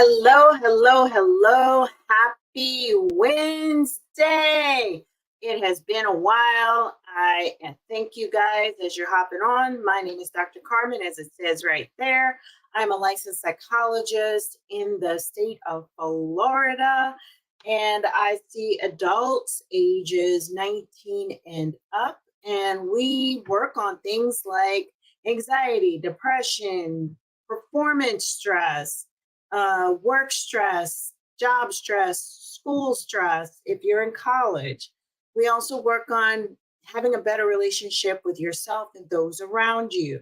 Hello, hello, hello. Happy Wednesday. It has been a while. I thank you guys as you're hopping on. My name is Dr. Carmen, as it says right there. I'm a licensed psychologist in the state of Florida, and I see adults ages 19 and up, and we work on things like anxiety, depression, performance stress, work stress, job stress, school stress, if you're in college. We also work on having a better relationship with yourself and those around you.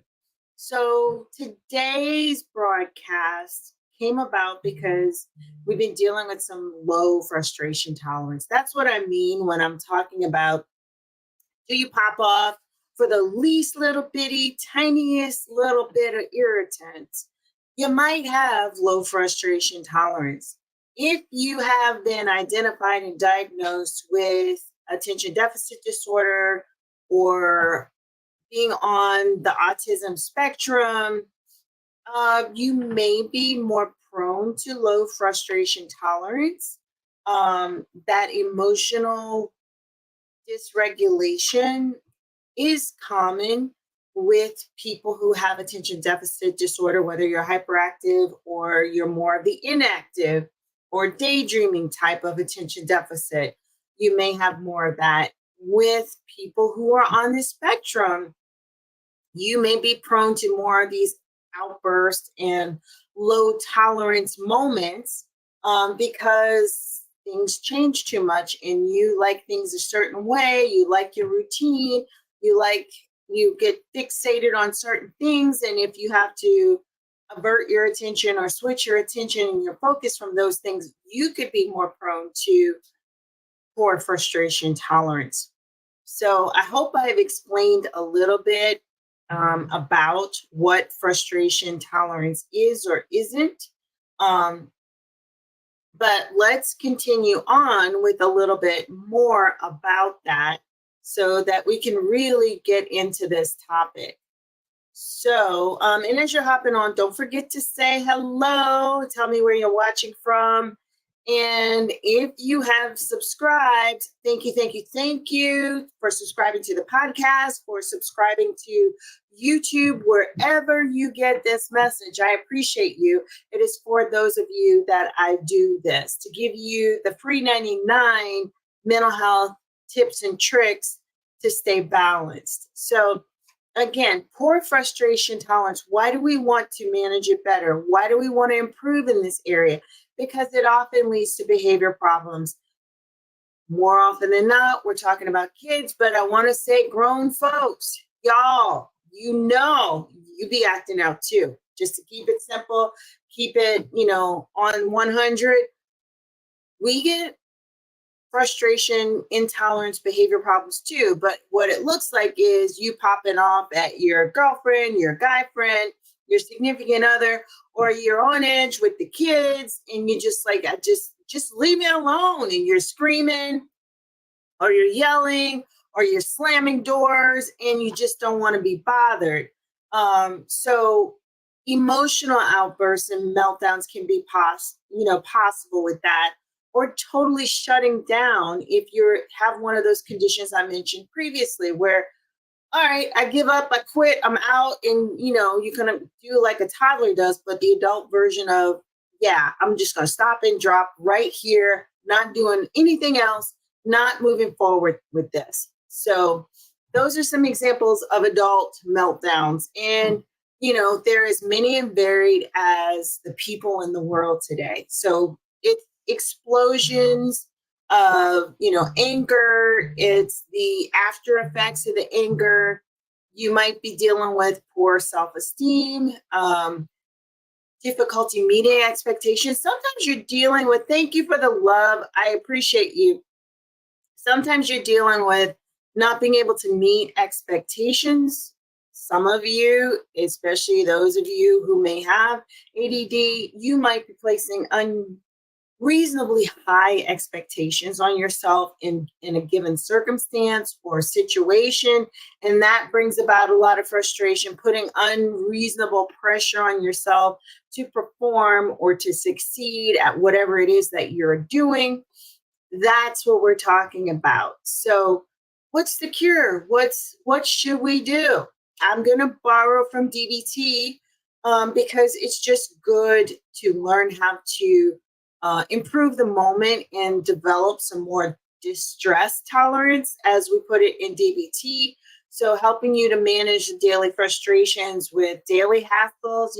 So today's broadcast came about because we've been dealing with some low frustration tolerance. That's what I mean when I'm talking about do you pop off for the least little bitty, tiniest little bit of irritant? You might have low frustration tolerance. If you have been identified and diagnosed with attention deficit disorder or being on the autism spectrum, you may be more prone to low frustration tolerance. That emotional dysregulation is common with people who have attention deficit disorder, whether you're hyperactive or you're more of the inactive or daydreaming type of attention deficit. You may have more of that. With people who are on the spectrum, you may be prone to more of these outbursts and low tolerance moments because things change too much and you like things a certain way, you like your routine, you get fixated on certain things, and if you have to avert your attention or switch your attention and your focus from those things, you could be more prone to poor frustration tolerance. So I hope I've explained a little bit about what frustration tolerance is or isn't. But let's continue on with a little bit more about that so that we can really get into this topic. So, and as you're hopping on, don't forget to say hello. Tell me where you're watching from. And if you have subscribed, thank you for subscribing to the podcast, for subscribing to YouTube, wherever you get this message. I appreciate you. It is for those of you that I do this, to give you the free 99 mental health tips and tricks to stay balanced. So again, poor frustration tolerance. Why do we want to manage it better? Why do we want to improve in this area? Because it often leads to behavior problems. More often than not, we're talking about kids, but I want to say grown folks. Y'all, you be acting out too. Just to keep it simple, keep it, on 100. We get frustration, intolerance, behavior problems too. But what it looks like is you popping off at your girlfriend, your guy friend, your significant other, or you're on edge with the kids and you just like, just leave me alone. And you're screaming or you're yelling or you're slamming doors and you just don't want to be bothered. So emotional outbursts and meltdowns can be possible with that, or totally shutting down if you have one of those conditions I mentioned previously where, all right, I give up, I quit, I'm out, and you're gonna do like a toddler does, but the adult version of, yeah, I'm just gonna stop and drop right here, not doing anything else, not moving forward with this. So those are some examples of adult meltdowns. And they're as many and varied as the people in the world today. So it's explosions of anger. It's the after effects of the anger. You might be dealing with poor self-esteem, difficulty meeting expectations. Sometimes you're dealing with, thank you for the love, I appreciate you. Sometimes you're dealing with not being able to meet expectations. Some of you, especially those of you who may have ADD, you might be placing reasonably high expectations on yourself in a given circumstance or situation. And that brings about a lot of frustration, putting unreasonable pressure on yourself to perform or to succeed at whatever it is that you're doing. That's what we're talking about. So, what's the cure? What should we do? I'm going to borrow from DBT because it's just good to learn how to improve the moment and develop some more distress tolerance, as we put it in DBT. So, helping you to manage the daily frustrations with daily hassles.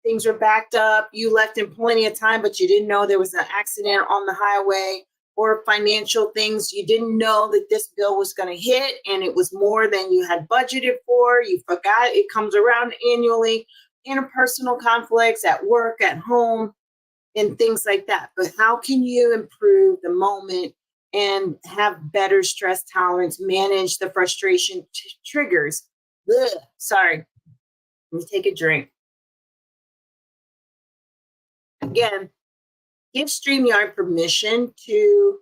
Things were backed up. You left in plenty of time, but you didn't know there was an accident on the highway, or financial things. You didn't know that this bill was going to hit and it was more than you had budgeted for. You forgot it comes around annually. Interpersonal conflicts at work, at home, and things like that. But how can you improve the moment and have better stress tolerance, manage the frustration triggers? Ugh, sorry. Let me take a drink. Again, give StreamYard permission to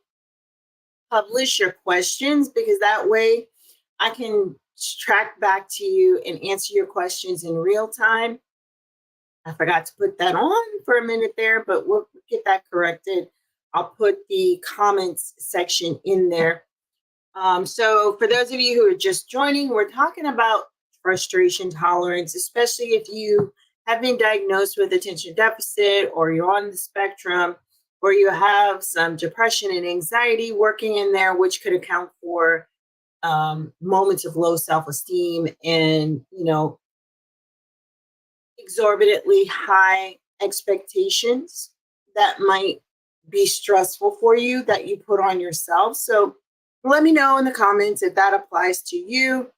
publish your questions, because that way I can track back to you and answer your questions in real time. I forgot to put that on for a minute there, but we'll get that corrected. I'll put the comments section in there. So for those of you who are just joining, we're talking about frustration tolerance, especially if you have been diagnosed with attention deficit, or you're on the spectrum, or you have some depression and anxiety working in there, which could account for moments of low self-esteem and, exorbitantly high expectations that might be stressful for you that you put on yourself. So let me know in the comments if that applies to you.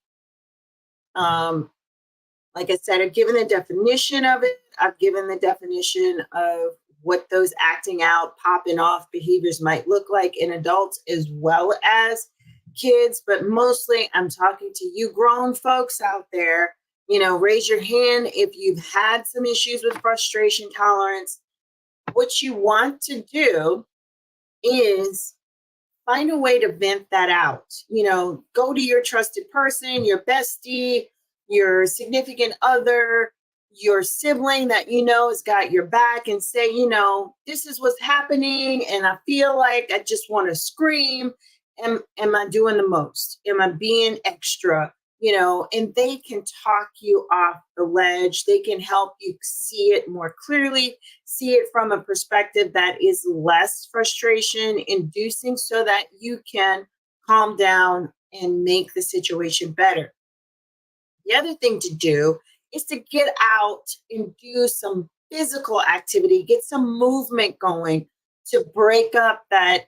Like I said, I've given the definition of it. I've given the definition of what those acting out, popping off behaviors might look like in adults as well as kids. But mostly I'm talking to you grown folks out there. Raise your hand if you've had some issues with frustration tolerance. What you want to do is find a way to vent that out. Go to your trusted person, your bestie, your significant other, your sibling that has got your back, and say, this is what's happening, and I feel like I just want to scream. Am I doing the most? Am I being extra? And they can talk you off the ledge. They can help you see it more clearly, see it from a perspective that is less frustration inducing, so that you can calm down and make the situation better. The other thing to do is to get out and do some physical activity, get some movement going to break up that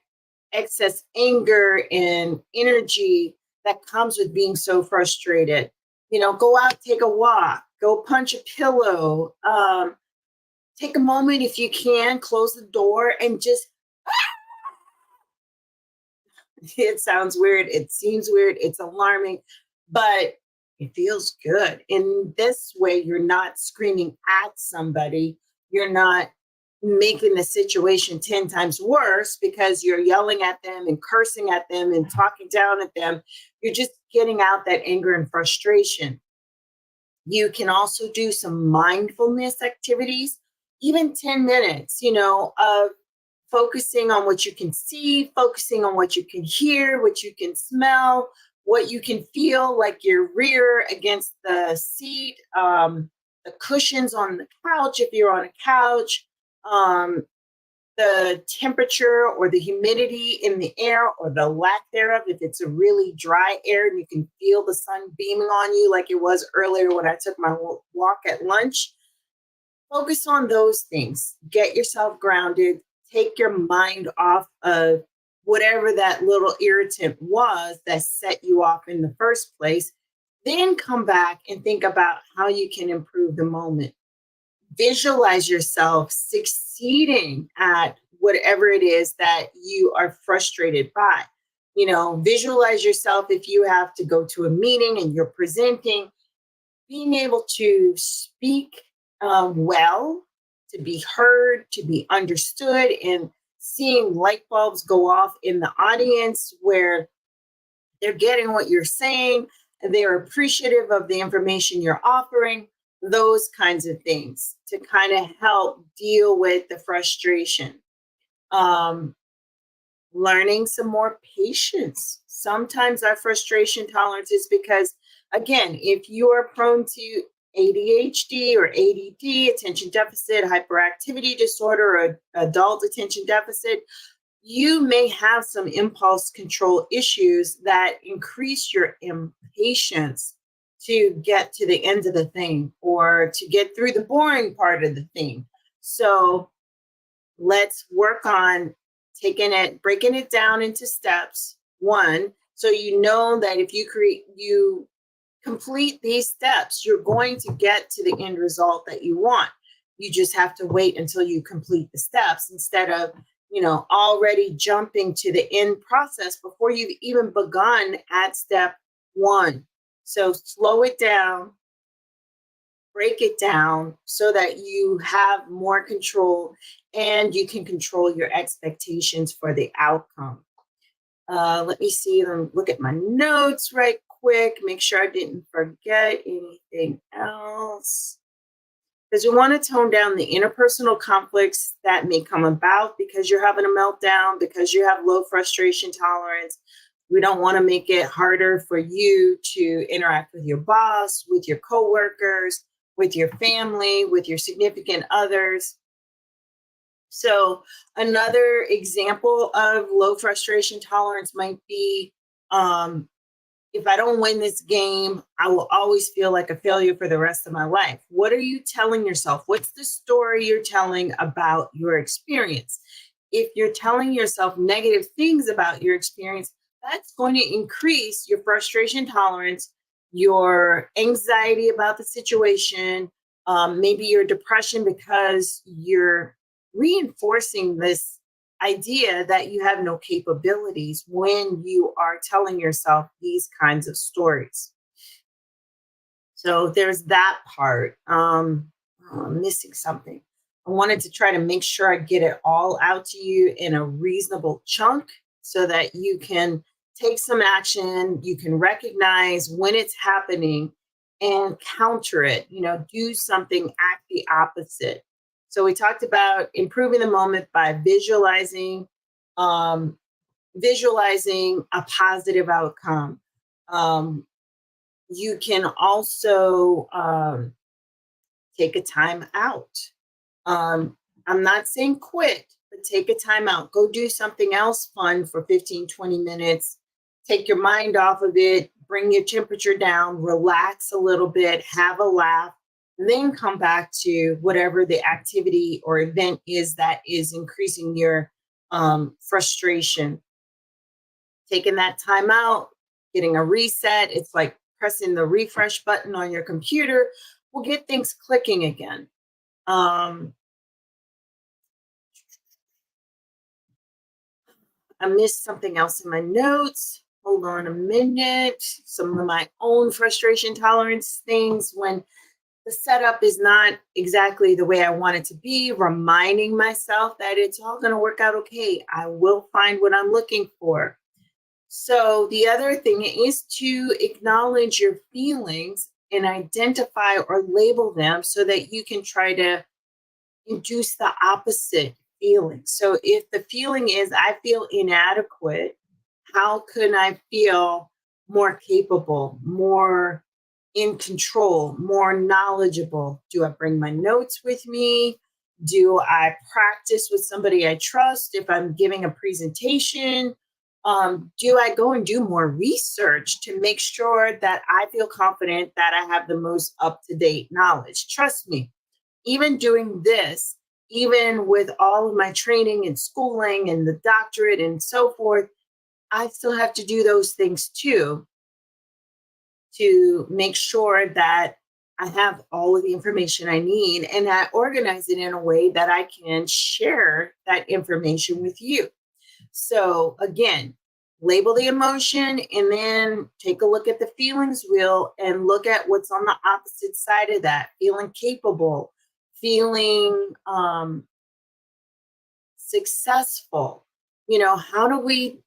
excess anger and energy that comes with being so frustrated. Go out, take a walk, go punch a pillow, take a moment if you can, close the door and just, it sounds weird, it seems weird, it's alarming, but it feels good. In this way, you're not screaming at somebody. You're not making the situation 10 times worse because you're yelling at them and cursing at them and talking down at them. You're just getting out that anger and frustration. You can also do some mindfulness activities, even 10 minutes, of focusing on what you can see, focusing on what you can hear, what you can smell, what you can feel, like your rear against the seat, the cushions on the couch, if you're on a couch, the temperature or the humidity in the air or the lack thereof, if it's a really dry air and you can feel the sun beaming on you like it was earlier when I took my walk at lunch. Focus on those things. Get yourself grounded. Take your mind off of whatever that little irritant was that set you off in the first place. Then come back and think about how you can improve the moment. Visualize yourself succeeding at whatever it is that you are frustrated by. Visualize yourself if you have to go to a meeting and you're presenting, being able to speak well, to be heard, to be understood, and seeing light bulbs go off in the audience where they're getting what you're saying, they're appreciative of the information you're offering, those kinds of things to kind of help deal with the frustration. Um, Learning some more patience. Sometimes our frustration tolerance is because, again, if you are prone to ADHD or ADD, attention deficit hyperactivity disorder, or adult attention deficit, you may have some impulse control issues that increase your impatience to get to the end of the thing or to get through the boring part of the thing. So let's work on breaking it down into steps. One, so you know that if you complete these steps, you're going to get to the end result that you want. You just have to wait until you complete the steps instead of, already jumping to the end process before you've even begun at step one. So slow it down, break it down so that you have more control and you can control your expectations for the outcome. Let me see, let me look at my notes right quick, make sure I didn't forget anything else. Because we want to tone down the interpersonal conflicts that may come about because you're having a meltdown, because you have low frustration tolerance. We don't want to make it harder for you to interact with your boss, with your coworkers, with your family, with your significant others. So another example of low frustration tolerance might be, if I don't win this game, I will always feel like a failure for the rest of my life. What are you telling yourself? What's the story you're telling about your experience? If you're telling yourself negative things about your experience, that's going to increase your frustration tolerance, your anxiety about the situation, maybe your depression, because you're reinforcing this idea that you have no capabilities when you are telling yourself these kinds of stories. So there's that part. I'm missing something. I wanted to try to make sure I get it all out to you in a reasonable chunk so that you can take some action, you can recognize when it's happening and counter it, do something, act the opposite. So we talked about improving the moment by visualizing a positive outcome. You can also take a time out. I'm not saying quit, but take a time out. Go do something else fun for 15, 20 minutes. Take your mind off of it, bring your temperature down, relax a little bit, have a laugh, then come back to whatever the activity or event is that is increasing your frustration. Taking that time out, getting a reset, it's like pressing the refresh button on your computer will get things clicking again. I missed something else in my notes. Hold on a minute. Some of my own frustration tolerance things when the setup is not exactly the way I want it to be, reminding myself that it's all going to work out okay. I will find what I'm looking for. So the other thing is to acknowledge your feelings and identify or label them so that you can try to induce the opposite feeling. So if the feeling is, I feel inadequate, how can I feel more capable, more in control, more knowledgeable? Do I bring my notes with me? Do I practice with somebody I trust if I'm giving a presentation? Do I go and do more research to make sure that I feel confident that I have the most up-to-date knowledge? Trust me, even doing this, even with all of my training and schooling and the doctorate and so forth, I still have to do those things too to make sure that I have all of the information I need and I organize it in a way that I can share that information with you. So again, label the emotion and then take a look at the feelings wheel and look at what's on the opposite side of that. Feeling capable, feeling successful. How do we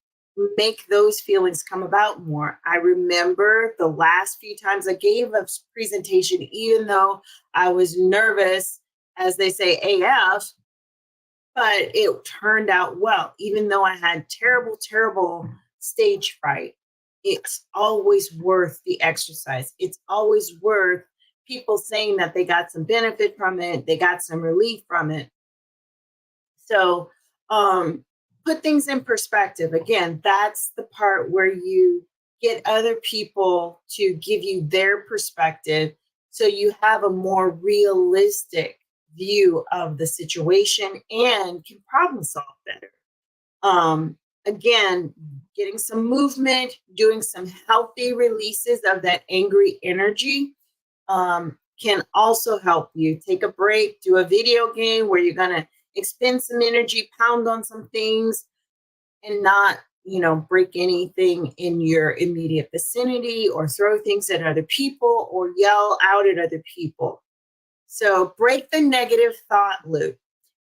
make those feelings come about more? I remember the last few times I gave a presentation, even though I was nervous, as they say, AF, but it turned out well. Even though I had terrible, terrible stage fright, it's always worth the exercise. It's always worth people saying that they got some benefit from it, they got some relief from it. So, put things in perspective. Again, that's the part where you get other people to give you their perspective so you have a more realistic view of the situation and can problem solve better. Again, getting some movement, doing some healthy releases of that angry energy can also help you. Take a break, do a video game where you're going to expend some energy, pound on some things, and not, break anything in your immediate vicinity or throw things at other people or yell out at other people. So break the negative thought loop.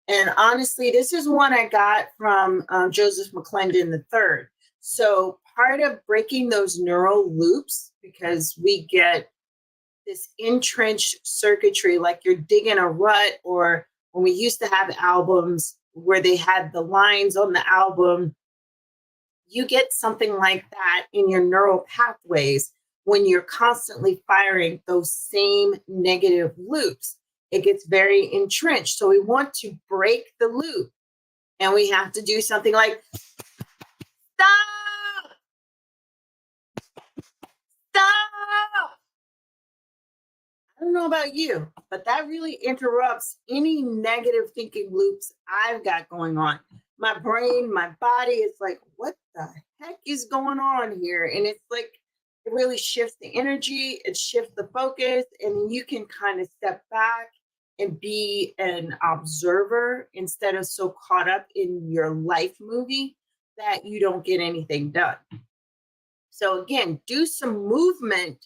And honestly, this is one I got from Joseph McClendon III. So part of breaking those neural loops, because we get this entrenched circuitry, like you're digging a rut, or when we used to have albums where they had the lines on the album, you get something like that in your neural pathways when you're constantly firing those same negative loops. It gets very entrenched. So we want to break the loop. And we have to do something like, stop, stop. I don't know about you, but that really interrupts any negative thinking loops I've got going on. My brain, my body is like, what the heck is going on here? And it's like, it really shifts the energy, it shifts the focus, and you can kind of step back and be an observer instead of so caught up in your life movie that you don't get anything done. So again, do some movement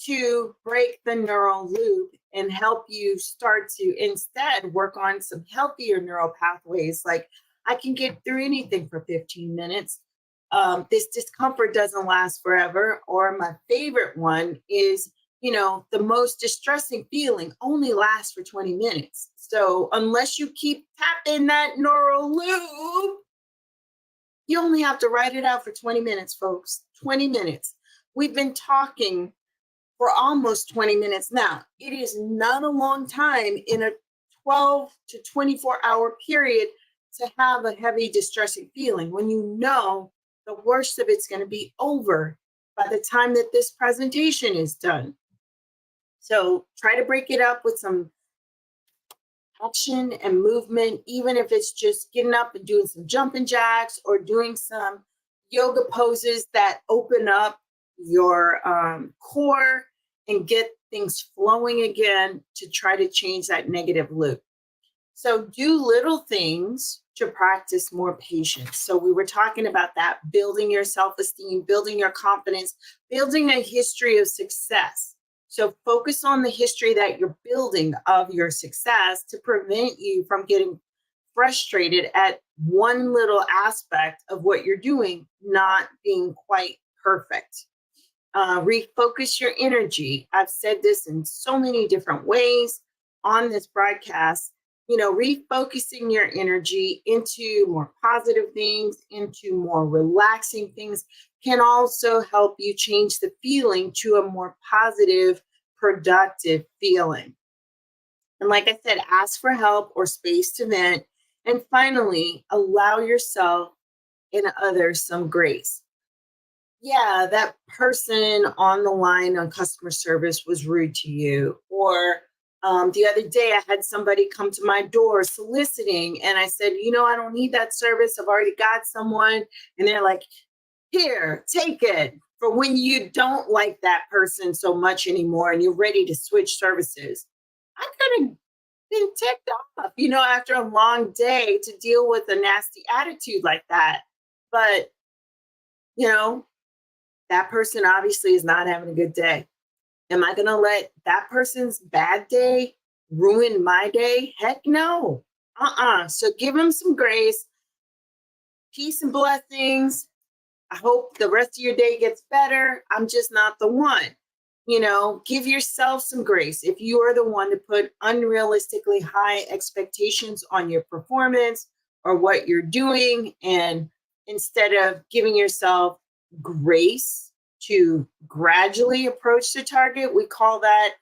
to break the neural loop and help you start to instead work on some healthier neural pathways. Like, I can get through anything for 15 minutes. This discomfort doesn't last forever. Or my favorite one is, the most distressing feeling only lasts for 20 minutes. So unless you keep tapping that neural loop, you only have to write it out for 20 minutes, folks. 20 minutes. We've been talking for almost 20 minutes now. It is not a long time in a 12 to 24-hour period to have a heavy, distressing feeling when you know the worst of it's going to be over by the time that this presentation is done. So try to break it up with some action and movement, even if it's just getting up and doing some jumping jacks or doing some yoga poses that open up your core and get things flowing again to try to change that negative loop. So do little things to practice more patience. So we were talking about that, building your self-esteem, building your confidence, building a history of success. So focus on the history that you're building of your success to prevent you from getting frustrated at one little aspect of what you're doing not being quite perfect. Refocus your energy. I've said this in so many different ways on this broadcast. Refocusing your energy into more positive things, into more relaxing things can also help you change the feeling to a more positive, productive feeling. And like I said, ask for help or space to vent. And finally, allow yourself and others some grace. Yeah, that person on the line on customer service was rude to you. Or the other day, I had somebody come to my door soliciting, and I said, I don't need that service. I've already got someone. And they're like, here, take it. For when you don't like that person so much anymore and you're ready to switch services. I could have been ticked off, after a long day to deal with a nasty attitude like that. But, that person obviously is not having a good day. Am I going to let that person's bad day ruin my day? Heck no. So give them some grace. Peace and blessings. I hope the rest of your day gets better. I'm just not the one. Give yourself some grace. If you are the one to put unrealistically high expectations on your performance or what you're doing, and instead of giving yourself grace to gradually approach the target, we call that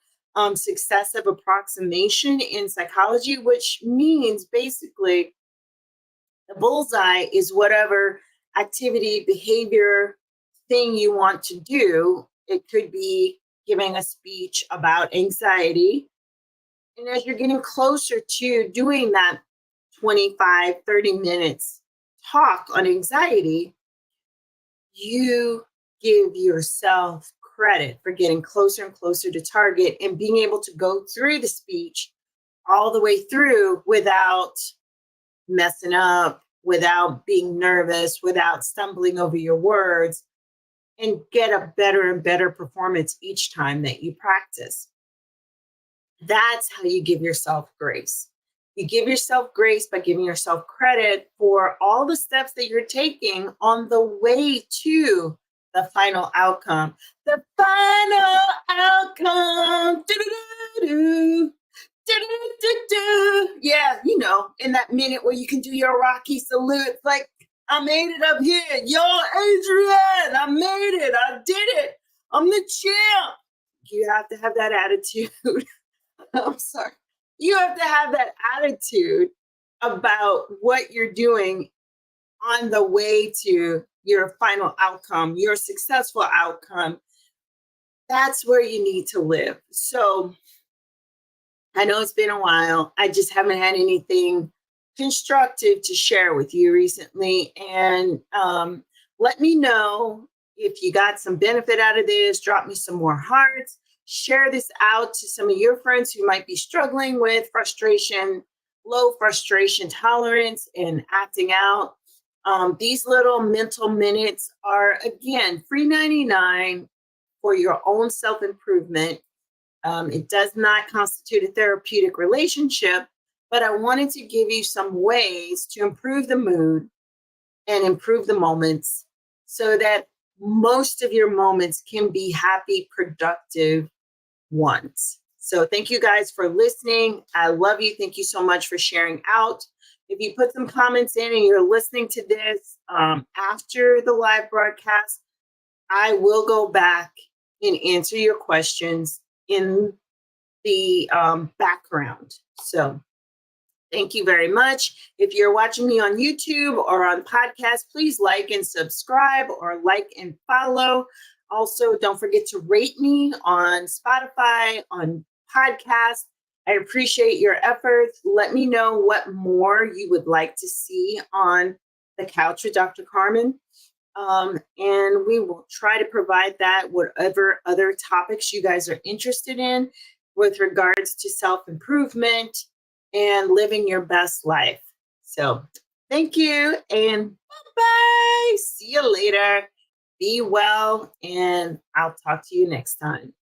successive approximation in psychology, which means basically the bullseye is whatever activity, behavior, thing you want to do. It could be giving a speech about anxiety. And as you're getting closer to doing that 25, 30 minutes talk on anxiety, you give yourself credit for getting closer and closer to target and being able to go through the speech all the way through without messing up, without being nervous, without stumbling over your words, and get a better and better performance each time that you practice. That's how you give yourself grace. You give yourself grace by giving yourself credit for all the steps that you're taking on the way to the final outcome. The final outcome. Do-do-do-do. Do-do-do-do. Yeah, in that minute where you can do your Rocky salute, it's like, I made it up here. Yo, Adrian, I made it. I did it. I'm the champ. You have to have that attitude. I'm sorry. You have to have that attitude about what you're doing on the way to your final outcome, your successful outcome. That's where you need to live. So I know it's been a while. I just haven't had anything constructive to share with you recently. And let me know if you got some benefit out of this. Drop me some more hearts. Share this out to some of your friends who might be struggling with frustration, low frustration tolerance, and acting out. These little mental minutes are, again, free 99 for your own self-improvement. It does not constitute a therapeutic relationship, but I wanted to give you some ways to improve the mood and improve the moments so that most of your moments can be happy, productive ones. So thank you guys for listening. I love you. Thank you so much for sharing out. If you put some comments in and you're listening to this after the live broadcast, I will go back and answer your questions in the background. So thank you very much. If you're watching me on YouTube or on podcast, please like and subscribe or like and follow. Also, don't forget to rate me on Spotify, on podcast. I appreciate your efforts. Let me know what more you would like to see on The Couch with Dr. Carmen. And we will try to provide that, whatever other topics you guys are interested in with regards to self-improvement and living your best life. So thank you and bye-bye. See you later. Be well, and I'll talk to you next time.